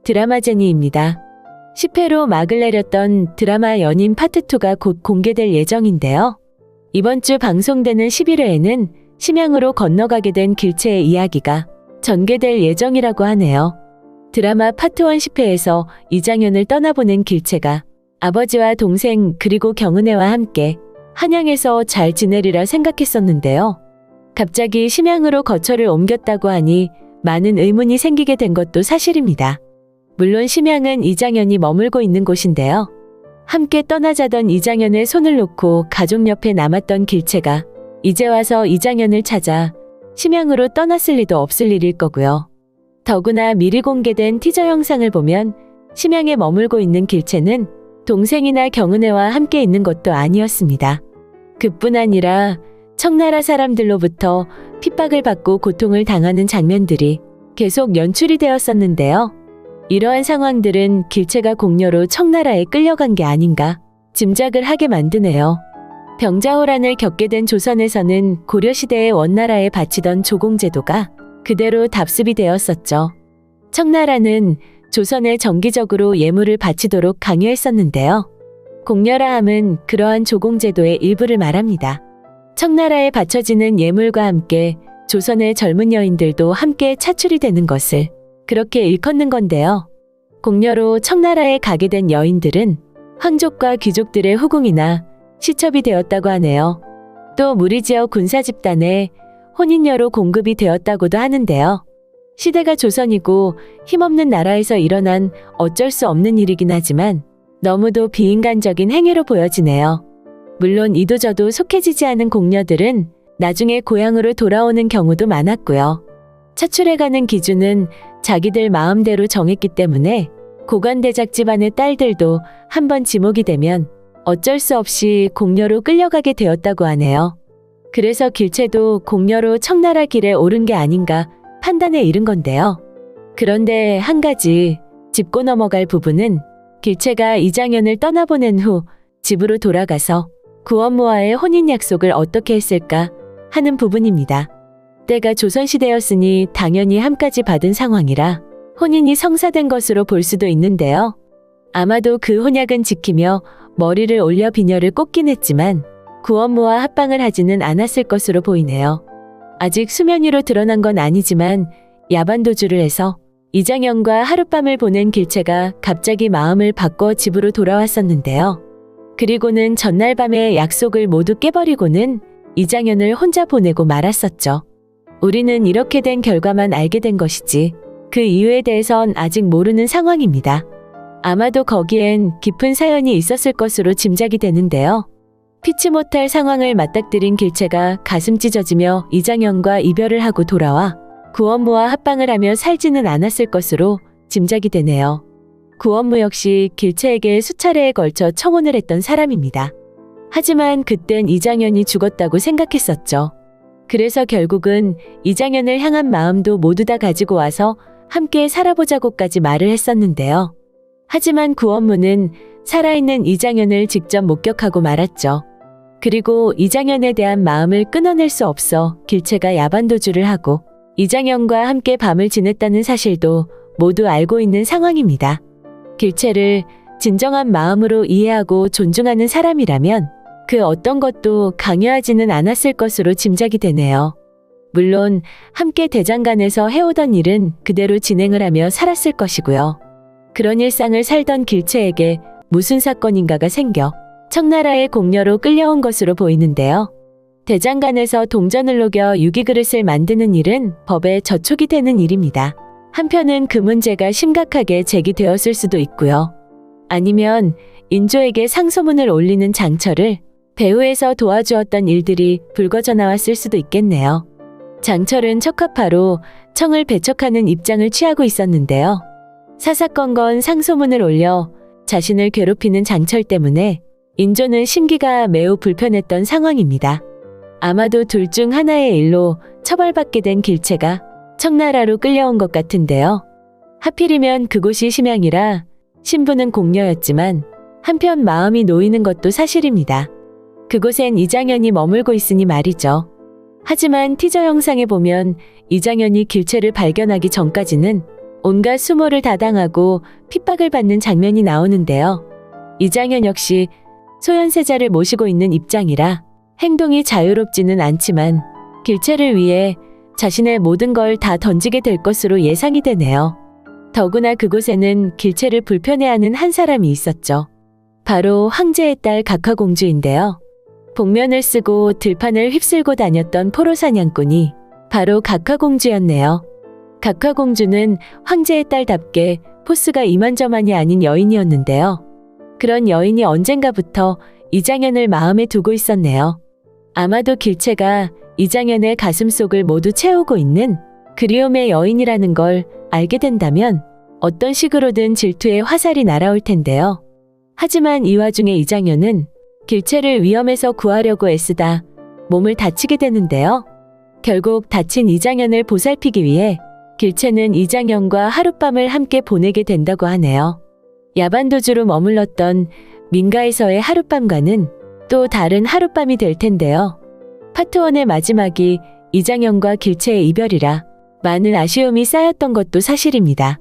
드라마제니입니다. 10회로 막을 내렸던 드라마 연인 파트 2가 곧 공개될 예정인데요. 이번 주 방송되는 11회에는 심양으로 건너가게 된 길채의 이야기가 전개될 예정이라고 하네요. 드라마 파트 1 10회에서 이장현을 떠나보낸 길채가 아버지와 동생 그리고 경은혜와 함께 한양에서 잘 지내리라 생각했었는데요. 갑자기 심양으로 거처를 옮겼다고 하니 많은 의문이 생기게 된 것도 사실입니다. 물론 심양은 이장현이 머물고 있는 곳인데요. 함께 떠나자던 이장현의 손을 놓고 가족 옆에 남았던 길채가 이제 와서 이장현을 찾아 심양으로 떠났을 리도 없을 일일 거고요. 더구나 미리 공개된 티저 영상을 보면 심양에 머물고 있는 길채는 동생이나 경은혜와 함께 있는 것도 아니었습니다. 그뿐 아니라 청나라 사람들로부터 핍박을 받고 고통을 당하는 장면들이 계속 연출이 되었었는데요. 이러한 상황들은 길채가 공녀로 청나라에 끌려간 게 아닌가 짐작을 하게 만드네요. 병자호란을 겪게 된 조선에서는 고려시대의 원나라에 바치던 조공제도가 그대로 답습이 되었었죠. 청나라는 조선에 정기적으로 예물을 바치도록 강요했었는데요. 공녀라 함은 그러한 조공제도의 일부를 말합니다. 청나라에 바쳐지는 예물과 함께 조선의 젊은 여인들도 함께 차출이 되는 것을 그렇게 일컫는 건데요. 공녀로 청나라에 가게 된 여인들은 황족과 귀족들의 후궁이나 시첩이 되었다고 하네요. 또 무리지어 군사 집단에 혼인녀로 공급이 되었다고도 하는데요. 시대가 조선이고 힘없는 나라에서 일어난 어쩔 수 없는 일이긴 하지만 너무도 비인간적인 행위로 보여지네요. 물론 이도저도 속해지지 않은 공녀들은 나중에 고향으로 돌아오는 경우도 많았고요. 차출해가는 기준은 자기들 마음대로 정했기 때문에 고관대작 집안의 딸들도 한번 지목이 되면 어쩔 수 없이 공녀로 끌려가게 되었다고 하네요. 그래서 길채도 공녀로 청나라 길에 오른 게 아닌가 판단에 이른 건데요. 그런데 한 가지 짚고 넘어갈 부분은 길채가 이장현을 떠나보낸 후 집으로 돌아가서 구원모와의 혼인 약속을 어떻게 했을까 하는 부분입니다. 때가 조선시대였으니 당연히 함까지 받은 상황이라 혼인이 성사된 것으로 볼 수도 있는데요. 아마도 그 혼약은 지키며 머리를 올려 비녀를 꽂긴 했지만 구원모와 합방을 하지는 않았을 것으로 보이네요. 아직 수면 위로 드러난 건 아니지만 야반도주를 해서 이장현과 하룻밤을 보낸 길채가 갑자기 마음을 바꿔 집으로 돌아왔었는데요. 그리고는 전날 밤에 약속을 모두 깨버리고는 이장현을 혼자 보내고 말았었죠. 우리는 이렇게 된 결과만 알게 된 것이지 그 이유에 대해선 아직 모르는 상황입니다. 아마도 거기엔 깊은 사연이 있었을 것으로 짐작이 되는데요. 피치 못할 상황을 맞닥뜨린 길채가 가슴 찢어지며 이장현과 이별을 하고 돌아와 구원모와 합방을 하며 살지는 않았을 것으로 짐작이 되네요. 구원모 역시 길채에게 수차례에 걸쳐 청혼을 했던 사람입니다. 하지만 그땐 이장현이 죽었다고 생각했었죠. 그래서 결국은 이장현을 향한 마음도 모두 다 가지고 와서 함께 살아보자고까지 말을 했었는데요. 하지만 구원모는 살아있는 이장현을 직접 목격하고 말았죠. 그리고 이장현에 대한 마음을 끊어낼 수 없어 길채가 야반도주를 하고 이장현과 함께 밤을 지냈다는 사실도 모두 알고 있는 상황입니다. 길채를 진정한 마음으로 이해하고 존중하는 사람이라면 그 어떤 것도 강요하지는 않았을 것으로 짐작이 되네요. 물론 함께 대장간에서 해오던 일은 그대로 진행을 하며 살았을 것이고요. 그런 일상을 살던 길채에게 무슨 사건인가가 생겨 청나라의 공녀로 끌려온 것으로 보이는데요. 대장간에서 동전을 녹여 유기그릇을 만드는 일은 법에 저촉이 되는 일입니다. 한편은 그 문제가 심각하게 제기되었을 수도 있고요. 아니면 인조에게 상소문을 올리는 장철을 배후에서 도와주었던 일들이 불거져 나왔을 수도 있겠네요. 장철은 척화파로 청을 배척하는 입장을 취하고 있었는데요. 사사건건 상소문을 올려 자신을 괴롭히는 장철 때문에 인조는 심기가 매우 불편했던 상황입니다. 아마도 둘 중 하나의 일로 처벌받게 된 길채가 청나라로 끌려온 것 같은데요. 하필이면 그곳이 심양이라 신부는 공녀였지만 한편 마음이 놓이는 것도 사실입니다. 그곳엔 이장현이 머물고 있으니 말이죠. 하지만 티저 영상에 보면 이장현이 길채를 발견하기 전까지는 온갖 수모를 다 당하고 핍박을 받는 장면이 나오는데요. 이장현 역시 소현세자를 모시고 있는 입장이라 행동이 자유롭지는 않지만 길채를 위해 자신의 모든 걸 다 던지게 될 것으로 예상이 되네요. 더구나 그곳에는 길채를 불편해하는 한 사람이 있었죠. 바로 황제의 딸 각화공주인데요. 복면을 쓰고 들판을 휩쓸고 다녔던 포로 사냥꾼이 바로 각화공주였네요. 각화공주는 황제의 딸답게 포스가 이만저만이 아닌 여인이었는데요. 그런 여인이 언젠가부터 이장현을 마음에 두고 있었네요. 아마도 길채가 이장현의 가슴속을 모두 채우고 있는 그리움의 여인이라는 걸 알게 된다면 어떤 식으로든 질투의 화살이 날아올 텐데요. 하지만 이 와중에 이장현은 길채를 위험에서 구하려고 애쓰다 몸을 다치게 되는데요. 결국 다친 이장현을 보살피기 위해 길채는 이장현과 하룻밤을 함께 보내게 된다고 하네요. 야반도주로 머물렀던 민가에서의 하룻밤과는 또 다른 하룻밤이 될 텐데요. 파트 1의 마지막이 이장현과 길채의 이별이라 많은 아쉬움이 쌓였던 것도 사실입니다.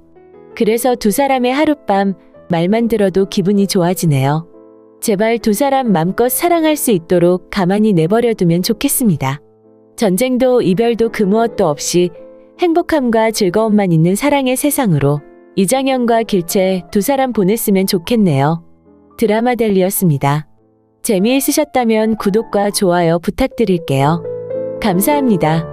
그래서 두 사람의 하룻밤 말만 들어도 기분이 좋아지네요. 제발 두 사람 맘껏 사랑할 수 있도록 가만히 내버려두면 좋겠습니다. 전쟁도 이별도 그 무엇도 없이 행복함과 즐거움만 있는 사랑의 세상으로 이장현과 길채 두 사람 보냈으면 좋겠네요. 드라마 델리였습니다. 재미있으셨다면 구독과 좋아요 부탁드릴게요. 감사합니다.